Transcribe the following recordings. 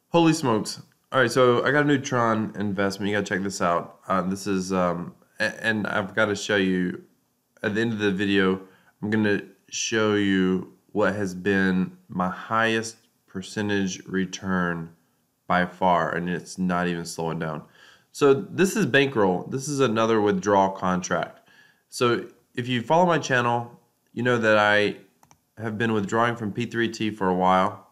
Holy smokes. All right, so I got a new Tron investment. You got to check this out. This is, and I've got to show you at the end of the video, I'm going to show you what has been my highest percentage return by far, and it's not even slowing down. So this is Bankroll. This is another withdrawal contract. So if you follow my channel, you know that I have been withdrawing from P3T for a while.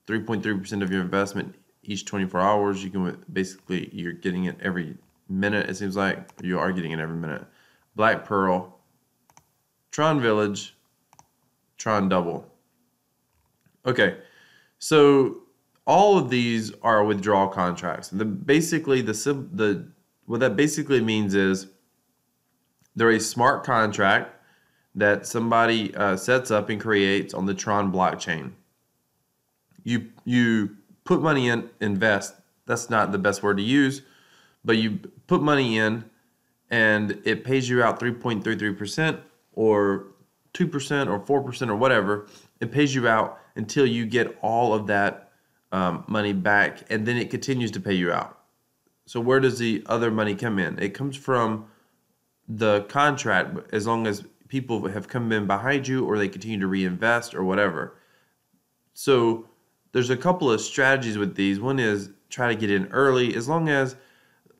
3.3% of your investment each 24 hours. You can basically, you're getting it every minute, it seems like. You are getting it every minute. Black Pearl, Tron Village, Tron Double. Okay, so all of these are withdrawal contracts. Basically, what that basically means is they're a smart contract that somebody sets up and creates on the Tron blockchain. You put money in, invest. That's not the best word to use, but you put money in, and it pays you out 3.33% or 2% or 4% or whatever. It pays you out until you get all of that money back, and then it continues to pay you out. So where does the other money come in? It comes from the contract, as long as people have come in behind you or they continue to reinvest or whatever. So there's a couple of strategies with these. One is try to get in early, as long as,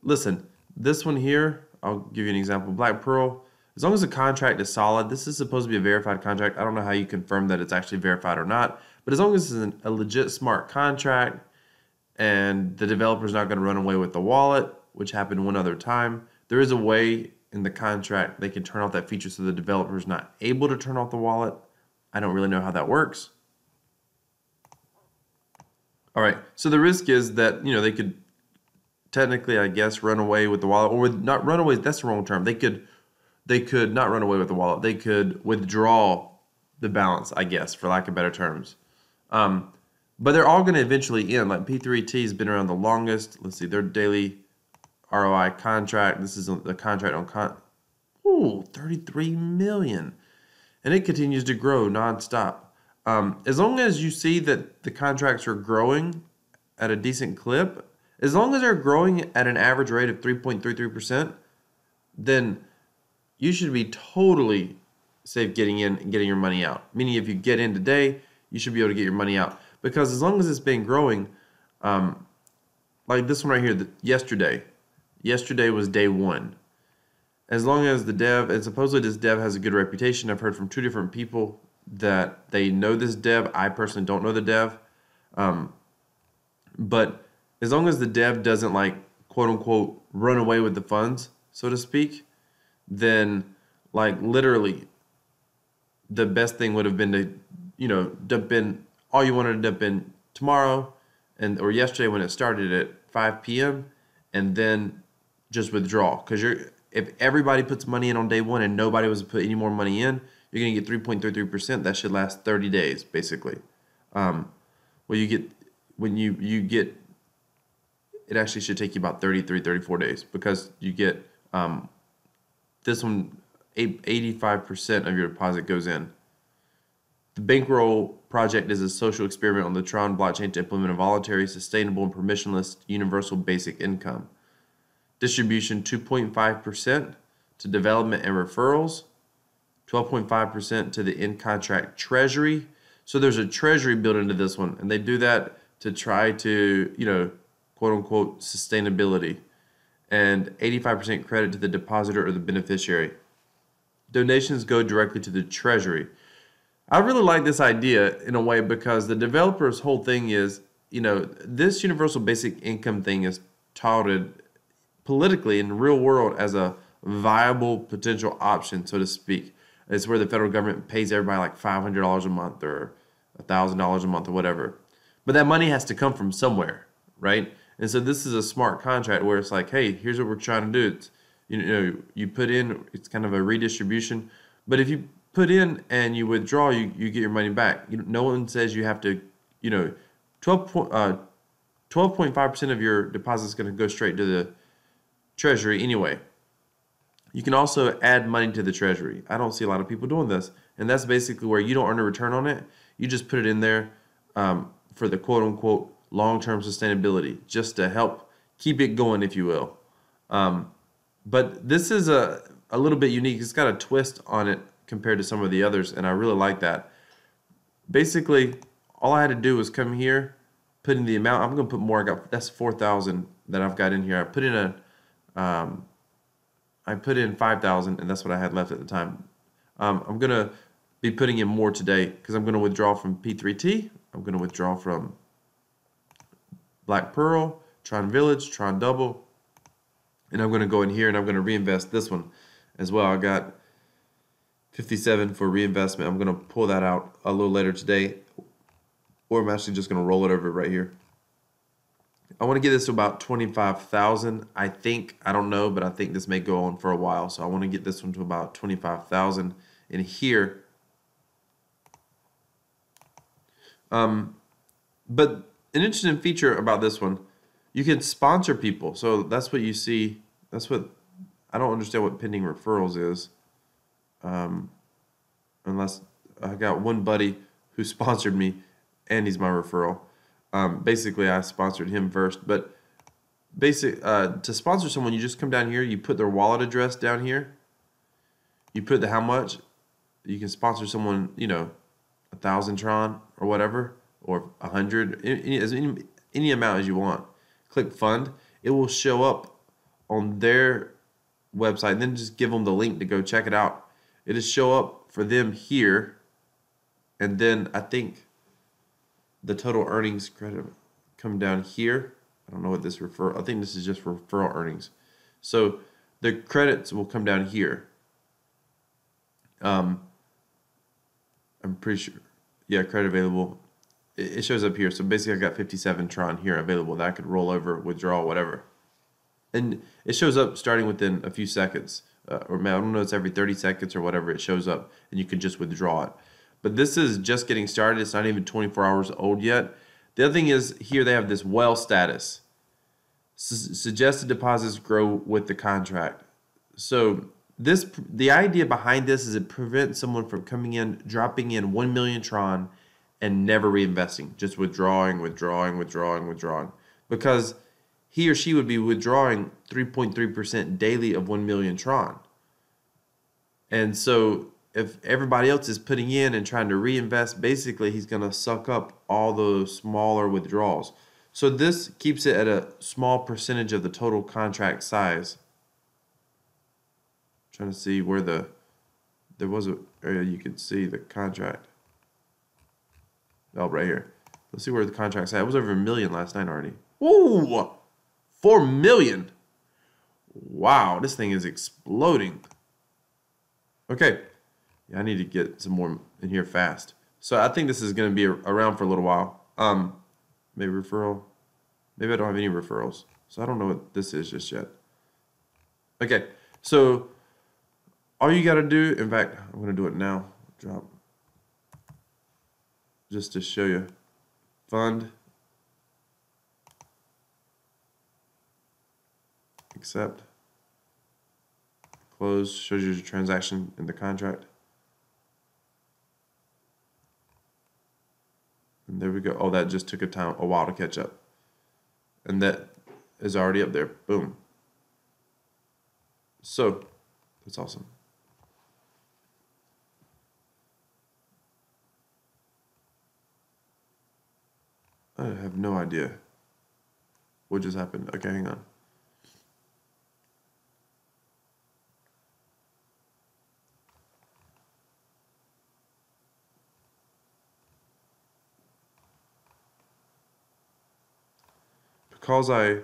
listen, this one here, I'll give you an example, Black Pearl, as long as the contract is solid, this is supposed to be a verified contract. I don't know how you confirm that it's actually verified or not, but as long as it's a legit smart contract and the developer's not going to run away with the wallet, which happened one other time, there is a way in the contract they can turn off that feature so the developer is not able to turn off the wallet. I don't really know how that works. All right, so the risk is that, they could technically, I guess, run away with the wallet, or not run away, that's the wrong term. They could not run away with the wallet. They could withdraw the balance, I guess, for lack of better terms. But they're all going to eventually end. Like P3T has been around the longest. Let's see, their daily ROI contract. This is the contract on 33 million. And it continues to grow nonstop. As long as you see that the contracts are growing at a decent clip, as long as they're growing at an average rate of 3.33%, then you should be totally safe getting in and getting your money out. Meaning if you get in today, you should be able to get your money out. Because as long as it's been growing, like this one right here, yesterday was day one. As long as the dev, and supposedly this dev has a good reputation, I've heard from two different people that they know this dev. I personally don't know the dev. But as long as the dev doesn't, like, quote unquote, run away with the funds, so to speak, then, like, literally the best thing would have been to, dump in all you wanted to dump in tomorrow or yesterday when it started at 5 p.m. and then just withdraw. Because if everybody puts money in on day one and nobody was to put any more money in, you're going to get 3.33%. That should last 30 days, basically. Well, when you get, it actually should take you about 34 days, because you get this one, 85% of your deposit goes in. The Bankroll project is a social experiment on the Tron blockchain to implement a voluntary, sustainable, and permissionless universal basic income. Distribution 2.5% to development and referrals, 12.5% to the in-contract treasury. So there's a treasury built into this one, and they do that to try to, quote-unquote, sustainability. And 85% credit to the depositor or the beneficiary. Donations go directly to the treasury. I really like this idea in a way because the developer's whole thing is, this universal basic income thing is touted politically in the real world as a viable potential option, so to speak. It's where the federal government pays everybody like $500 a month or $1,000 a month or whatever. But that money has to come from somewhere, right? And so this is a smart contract where it's like, hey, here's what we're trying to do. It's, you put in, it's kind of a redistribution. But if you put in and you withdraw, you get your money back. No one says you have to, 12.5% of your deposit is going to go straight to the treasury anyway. You can also add money to the treasury. I don't see a lot of people doing this. And that's basically where you don't earn a return on it. You just put it in there for the quote-unquote long-term sustainability, just to help keep it going, if you will. But this is a little bit unique. It's got a twist on it compared to some of the others, and I really like that. Basically, all I had to do was come here, put in the amount. I'm going to put more. That's 4,000 that I've got in here. I put in 5,000, and that's what I had left at the time. I'm going to be putting in more today because I'm going to withdraw from P3T. I'm going to withdraw from Black Pearl, Tron Village, Tron Double, and I'm going to go in here and I'm going to reinvest this one as well. I got 57 for reinvestment. I'm going to pull that out a little later today, or I'm actually just going to roll it over right here. I want to get this to about 25,000. I think, I don't know, but I think this may go on for a while. So I want to get this one to about 25,000 in here. But an interesting feature about this one, you can sponsor people. So that's what you see. That's what, I don't understand what pending referrals is. Unless I got one buddy who sponsored me and he's my referral. Basically, I sponsored him first, but to sponsor someone, you just come down here, you put their wallet address down here, you put the how much. You can sponsor someone, 1,000 Tron or whatever, or 100, any amount as you want. Click fund. It will show up on their website, and then just give them the link to go check it out. It'll show up for them here, and then I think the total earnings credit come down here. I don't know what this I think this is just referral earnings. So the credits will come down here. I'm pretty sure. Yeah, credit available. It shows up here. So basically I got 57 Tron here available that I could roll over, withdraw, whatever. And it shows up starting within a few seconds. Or I don't know, it's every 30 seconds or whatever it shows up, and you can just withdraw it. But this is just getting started. It's not even 24 hours old yet. The other thing is here they have this well status. Suggested deposits grow with the contract. So the idea behind this is it prevents someone from coming in, dropping in 1 million Tron and never reinvesting, just withdrawing. Because he or she would be withdrawing 3.3% daily of 1 million Tron. And so if everybody else is putting in and trying to reinvest, basically he's going to suck up all those smaller withdrawals. So this keeps it at a small percentage of the total contract size. I'm trying to see where there was an area you could see the contract. Oh, right here. Let's see where the contract's at. It was over 1 million last night already. Ooh, 4 million. Wow, this thing is exploding. Okay. Yeah, I need to get some more in here fast. So I think this is going to be around for a little while. Maybe referral. Maybe I don't have any referrals. So I don't know what this is just yet. Okay, so all you got to do, in fact, I'm going to do it now. Drop. Just to show you. Fund. Accept. Close. Shows you your transaction in the contract. And there we go. Oh, that just took a while to catch up. And that is already up there. Boom. So, that's awesome. I have no idea what just happened. Okay, hang on. Because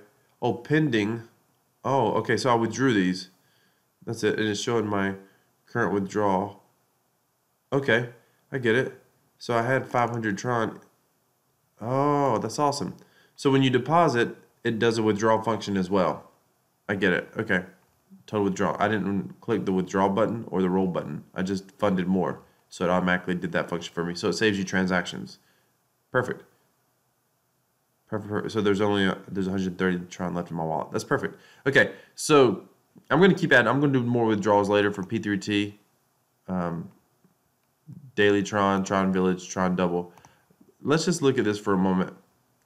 pending. Oh, okay, so I withdrew these. That's it. And it's showing my current withdrawal. Okay, I get it. So I had 500 Tron. Oh, that's awesome. So when you deposit, it does a withdrawal function as well. I get it. Okay, total withdrawal. I didn't click the withdrawal button or the roll button. I just funded more. So it automatically did that function for me. So it saves you transactions. Perfect. Perfect. So there's 130 Tron left in my wallet. That's perfect. Okay, so I'm going to keep adding. I'm going to do more withdrawals later for P3T, Daily Tron, Tron Village, Tron Double. Let's just look at this for a moment.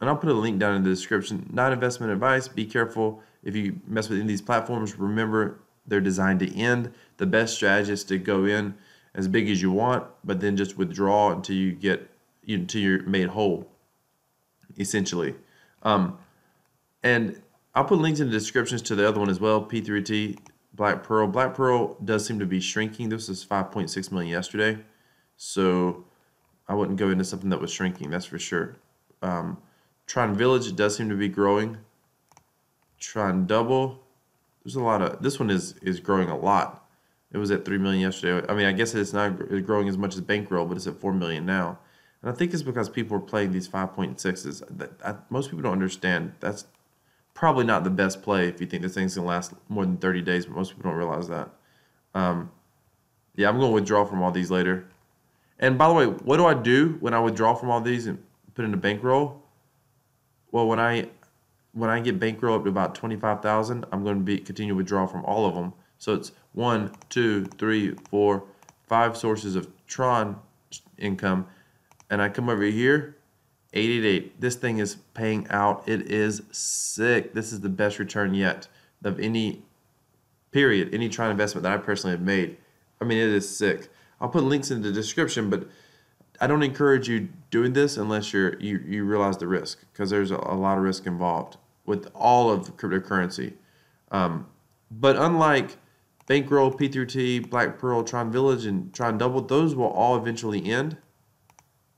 and I'll put a link down in the description. Not investment advice. Be careful if you mess with any of these platforms. Remember, they're designed to end. The best strategy is to go in as big as you want, but then just withdraw until you're made whole, essentially. And I'll put links in the descriptions to the other one as well, P3T, Black Pearl. Black Pearl does seem to be shrinking. This was 5.6 million yesterday, so I wouldn't go into something that was shrinking, that's for sure. Tron Village does seem to be growing. Tron Double, there's a lot of, this one is growing a lot. It was at 3 million yesterday. I mean, I guess it's not growing as much as Bankroll, but it's at 4 million now. And I think it's because people are playing these 5.6s. Most people don't understand. That's probably not the best play if you think this thing's going to last more than 30 days, but most people don't realize that. Yeah, I'm going to withdraw from all these later. And by the way, what do I do when I withdraw from all these and put in a bankroll? Well, when I get bankroll up to about 25,000, I'm going to continue to withdraw from all of them. So it's 1, 2, 3, 4, 5 sources of Tron income, and I come over here, 888. This thing is paying out. It is sick. This is the best return yet of any period, any Tron investment that I personally have made. I mean, it is sick. I'll put links in the description, but I don't encourage you doing this unless you realize the risk, because there's a lot of risk involved with all of cryptocurrency. But unlike Bankroll, P3T, Black Pearl, Tron Village, and Tron Double, those will all eventually end.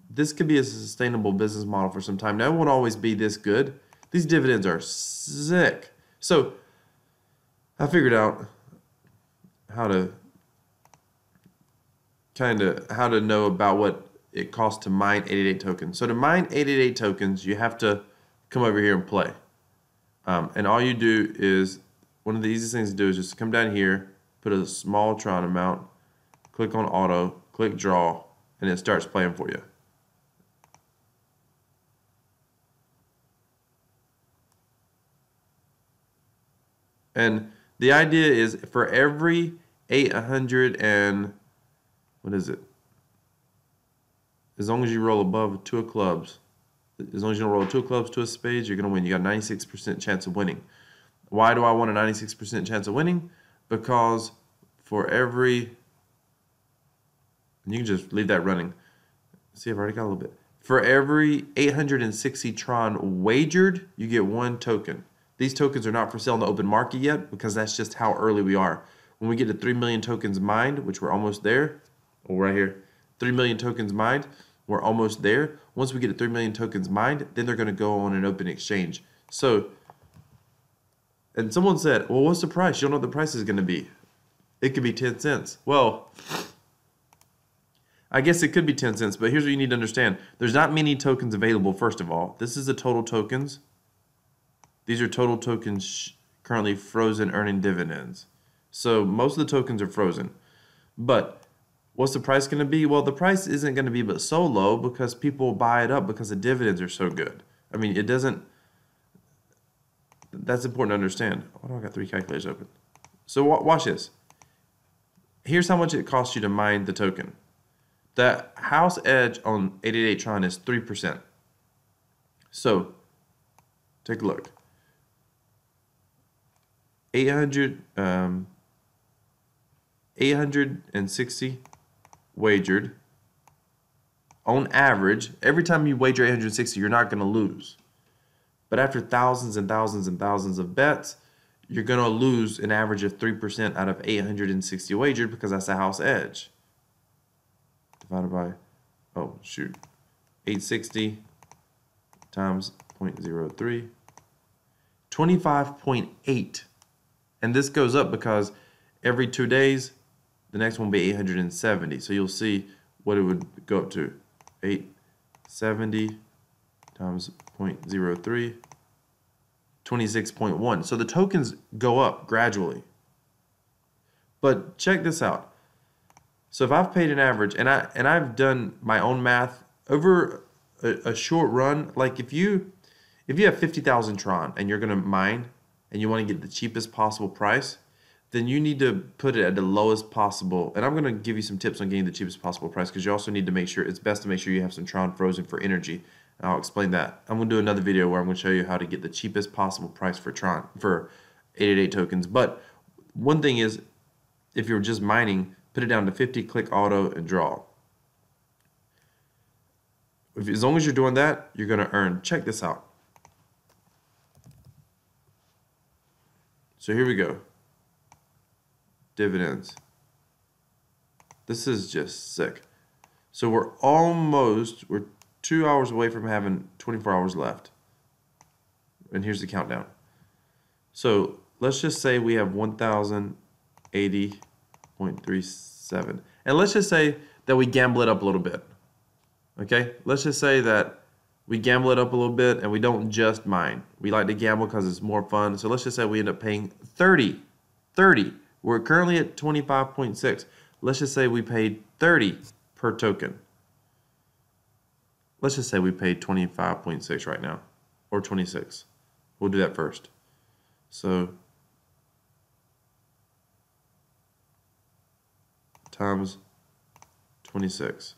This could be a sustainable business model for some time. Now, it won't always be this good. These dividends are sick. So I figured out how to know about what it costs to mine 888 tokens. So to mine 888 tokens, you have to come over here and play. And all you do is, one of the easiest things to do is just come down here, put a small Tron amount, click on auto, click draw, and it starts playing for you. And the idea is for every 800 and, what is it? As long as you roll above 2 of clubs, as long as you don't roll 2 of clubs, 2 of spades, you're going to win. You got a 96% chance of winning. Why do I want a 96% chance of winning? Because for every, and you can just leave that running. See, I've already got a little bit. For every 860 Tron wagered, you get 1 token. These tokens are not for sale in the open market yet, because that's just how early we are. When we get to 3 million tokens mined, which we're almost there, right here, 3 million tokens mined, we're almost there. Once we get to 3 million tokens mined, then they're going to go on an open exchange. So, and someone said, well, what's the price? You don't know what the price is going to be. It could be 10 cents. Well, I guess it could be 10 cents, but here's what you need to understand. There's not many tokens available, first of all. This is the total tokens. These are total tokens currently frozen earning dividends. So most of the tokens are frozen. But what's the price going to be? Well, the price isn't going to be but so low because people buy it up because the dividends are so good. I mean, it doesn't, that's important to understand. Why do I got 3 calculators open? So watch this. Here's how much it costs you to mine the token. The house edge on 888 Tron is 3%. So take a look. 860 wagered. On average, every time you wager 860, you're not going to lose. But after thousands and thousands and thousands of bets, you're going to lose an average of 3% out of 860 wagered, because that's the house edge. Divided by, 860 times 0.03. 25.8. And this goes up because every 2 days, the next one will be 870. So you'll see what it would go up to. 870 times 0.03, 26.1. So the tokens go up gradually. But check this out. So if I've paid an average, and I've done my own math over a short run, like if you have 50,000 Tron and you're going to mine and you want to get the cheapest possible price, then you need to put it at the lowest possible. And I'm going to give you some tips on getting the cheapest possible price, because you also need to make sure, it's best to make sure you have some Tron frozen for energy. I'll explain that. I'm going to do another video where I'm going to show you how to get the cheapest possible price for Tron, for 888 tokens. But one thing is, if you're just mining, put it down to 50, click auto, and draw. As long as you're doing that, you're going to earn. Check this out. So here we go. Dividends. This is just sick. So we're 2 hours away from having 24 hours left. And here's the countdown. So let's just say we have 1,080.37. And let's just say that we gamble it up a little bit. Okay? Let's just say that we gamble it up a little bit and we don't just mine. We like to gamble because it's more fun. So let's just say we end up paying 30. We're currently at 25.6. Let's just say we paid 30 per token. Let's just say we paid 25.6 right now, or 26. We'll do that first. So times 26.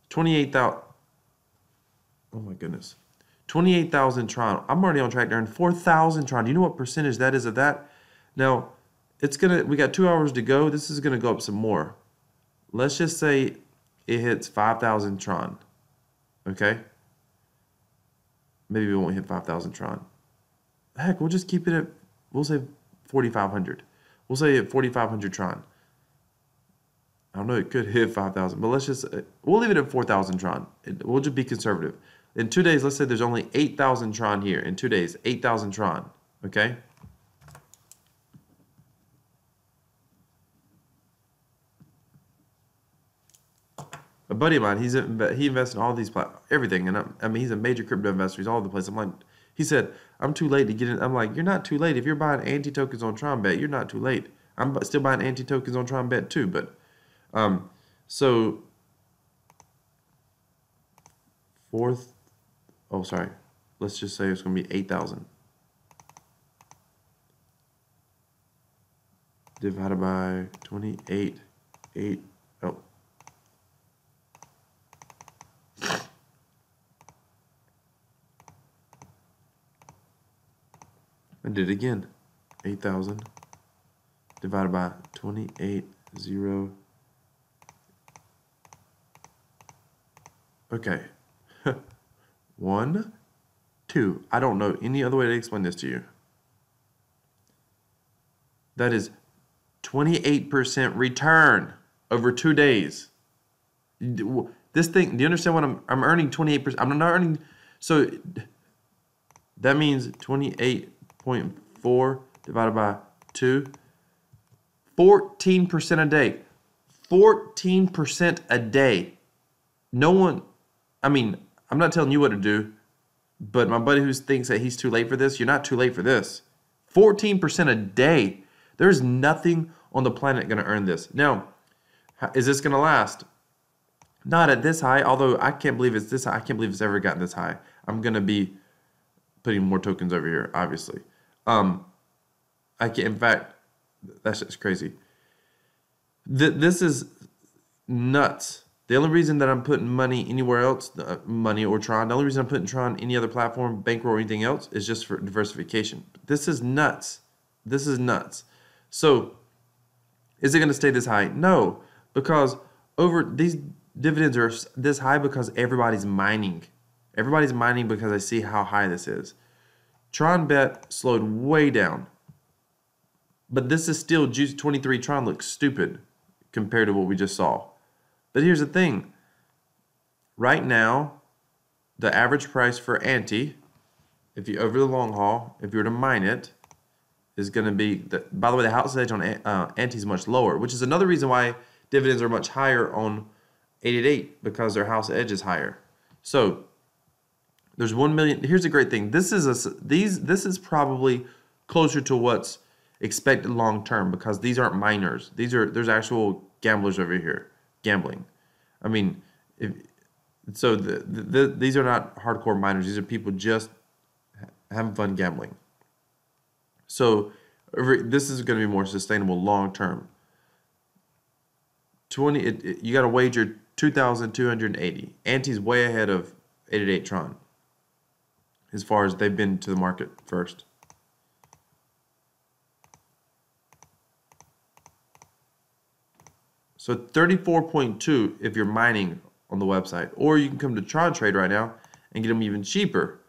28,000. Oh my goodness. 28,000 Tron. I'm already on track to earn 4,000 Tron. Do you know what percentage that is of that? Now, we got 2 hours to go. This is gonna go up some more. Let's just say it hits 5,000 Tron. Okay? Maybe we won't hit 5,000 Tron. Heck, we'll just keep it at, we'll say 4,500. We'll say at 4,500 Tron. I don't know, it could hit 5,000, but we'll leave it at 4,000 Tron. We'll just be conservative. In 2 days, let's say there's only 8,000 Tron here. In 2 days, 8,000 Tron. Okay? A buddy of mine, he invests in all these everything, and I mean he's a major crypto investor. He's all over the place. I'm like, he said, I'm too late to get in. I'm like, you're not too late. If you're buying anti tokens on TronBet, you're not too late. I'm still buying anti tokens on TronBet too, but so let's just say it's going to be 8,000 divided by 28. I did it again. 8,000 divided by 28, 0. Okay. 1, 2. I don't know any other way to explain this to you. That is 28% return over 2 days. This thing, do you understand what I'm earning 28%? I'm not earning, so that means 28.4 divided by 2, 14% a day. 14% a day. No one, I mean, I'm not telling you what to do, but my buddy who thinks that he's too late for this, you're not too late for this. 14% a day. There's nothing on the planet going to earn this. Now, is this going to last? Not at this high, although I can't believe it's this high. I can't believe it's ever gotten this high. I'm going to be putting more tokens over here, obviously. I can't, in fact, that's just crazy. This is nuts. The only reason that I'm putting money anywhere else, money or Tron, the only reason I'm putting Tron any other platform, Bankroll or anything else, is just for diversification. This is nuts. This is nuts. So, is it going to stay this high? No, because these dividends are this high because everybody's mining. Everybody's mining because I see how high this is. TronBet slowed way down. But this is still juice. 23 Tron looks stupid compared to what we just saw. But here's the thing. Right now, the average price for anti, if you over the long haul, if you were to mine it, is going to be, by the way, the house edge on anti is much lower, which is another reason why dividends are much higher on 888, because their house edge is higher. So there's 1 million. Here's a great thing. This is probably closer to what's expected long term, because these aren't miners. There's actual gamblers over here gambling. I mean, these are not hardcore miners. These are people just having fun gambling. So this is going to be more sustainable long term. You got to wager 2,280. Anti's way ahead of 888 Tron as far as they've been to the market first. So 34.2 if you're mining on the website. Or you can come to Tron Trade right now and get them even cheaper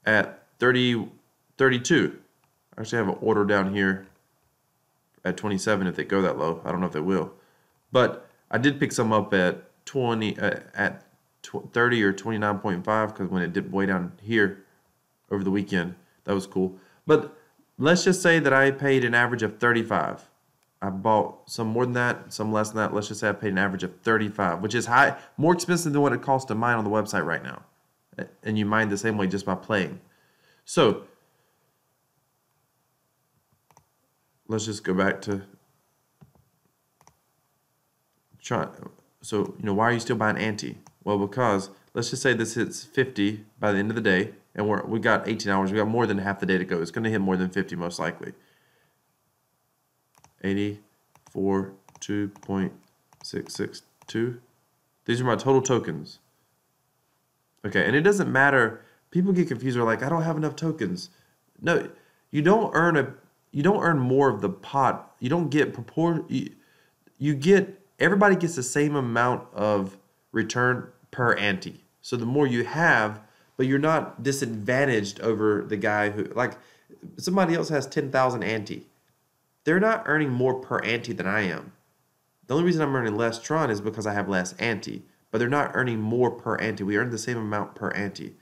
at 32. I actually have an order down here at 27 if they go that low. I don't know if they will. But I did pick some up at 30 or 29.5 because when it dipped way down here over the weekend, that was cool. But let's just say that I paid an average of 35. I bought some more than that, some less than that. Let's just say I paid an average of 35, which is high, more expensive than what it costs to mine on the website right now. And you mine the same way just by playing. So let's just go back to try. So, why are you still buying ante? Well, because let's just say this hits 50 by the end of the day, and we got 18 hours. We got more than half the day to go. It's going to hit more than 50 most likely. 84.2.662. These are my total tokens. Okay, and it doesn't matter. People get confused. They're like, I don't have enough tokens. No, you don't earn more of the pot. You don't get everybody gets the same amount of return per ante. So the more you have, but you're not disadvantaged over the guy who, like, somebody else has 10,000 ante. They're not earning more per ante than I am. The only reason I'm earning less Tron is because I have less ante, but they're not earning more per ante. We earn the same amount per ante.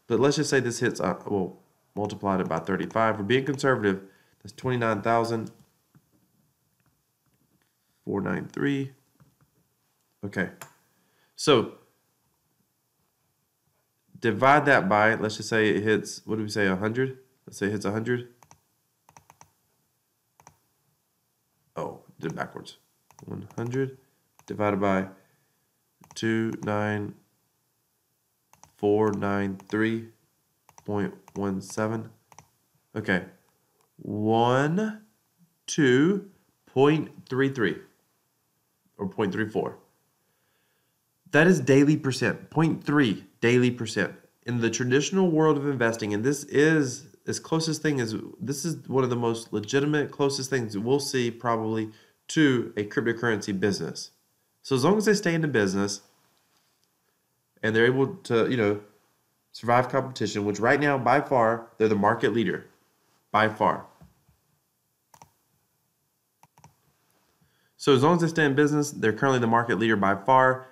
But let's just say this hits, well, multiplied it by 35. We're being conservative. That's 29,493. Okay. So divide that by, let's just say it hits, what do we say, 100? Let's say it hits 100. Oh, did it backwards. 100 divided by 29493.17. Okay. 12.33 or 0.34. That is daily percent. 0.3 daily percent. In the traditional world of investing, and this is as closest thing as, this is one of the most legitimate, closest things we'll see probably to a cryptocurrency business. So as long as they stay in the business and they're able to, survive competition, which right now, by far, they're the market leader. By far. So as long as they stay in business, they're currently the market leader by far.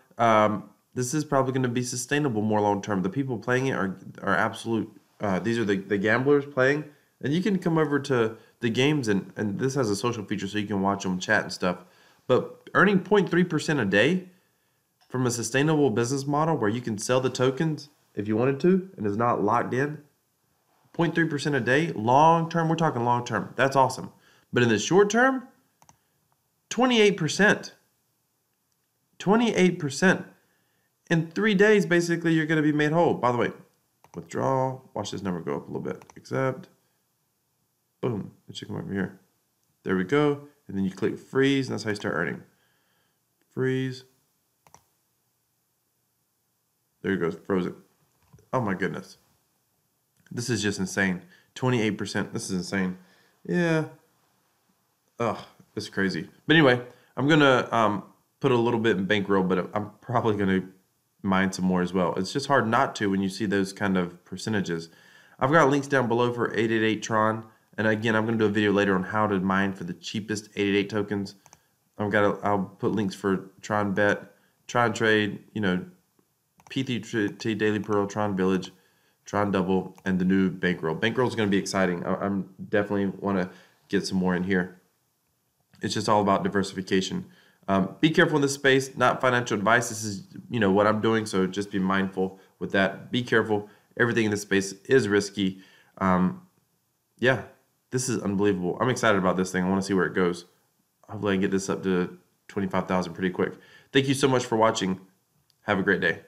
This is probably going to be sustainable more long term. The people playing it are absolute. These are the gamblers playing, and you can come over to the games, and this has a social feature so you can watch them chat and stuff. But earning 0.3% a day from a sustainable business model where you can sell the tokens if you wanted to and is not locked in, 0.3% a day, long term, we're talking long term. That's awesome. But in the short term, 28%. 28%. In 3 days, basically, you're going to be made whole. By the way, withdrawal. Watch this number go up a little bit. Accept. Boom. It should come over here. There we go. And then you click freeze, and that's how you start earning. Freeze. There it goes. Frozen. Oh, my goodness. This is just insane. 28%. This is insane. Yeah. Oh, it's crazy. But anyway, I'm going to put a little bit in Bankroll, but I'm probably going to mine some more as well. It's just hard not to when you see those kind of percentages. I've got links down below for 888 Tron. And again, I'm going to do a video later on how to mine for the cheapest 888 tokens. I'll put links for Tron Bet, Tron Trade, P3T Daily Pearl, Tron Village, Tron Double, and the new Bankroll. Bankroll is going to be exciting. I'm definitely want to get some more in here. It's just all about diversification. Be careful in this space. Not financial advice. This is what I'm doing, so just be mindful with that. Be careful. Everything in this space is risky. Yeah, this is unbelievable. I'm excited about this thing. I want to see where it goes. Hopefully I can get this up to 25,000 pretty quick. Thank you so much for watching. Have a great day.